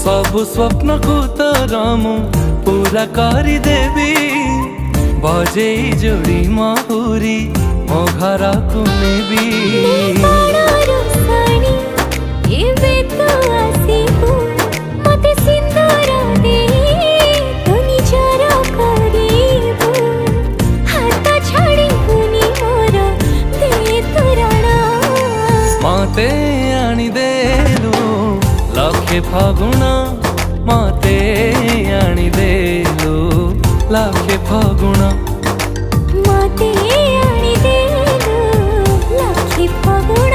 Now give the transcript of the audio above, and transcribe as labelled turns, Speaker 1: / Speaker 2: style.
Speaker 1: सबु स्वप्न को तोरा मु पूरा करी देवी बजे जोड़ी माहुरी मो घर को नेबी मते आनी देलु लखे फागुना मते आनी देलु लखे फागुना
Speaker 2: मते आनी देलु लखे फागुना।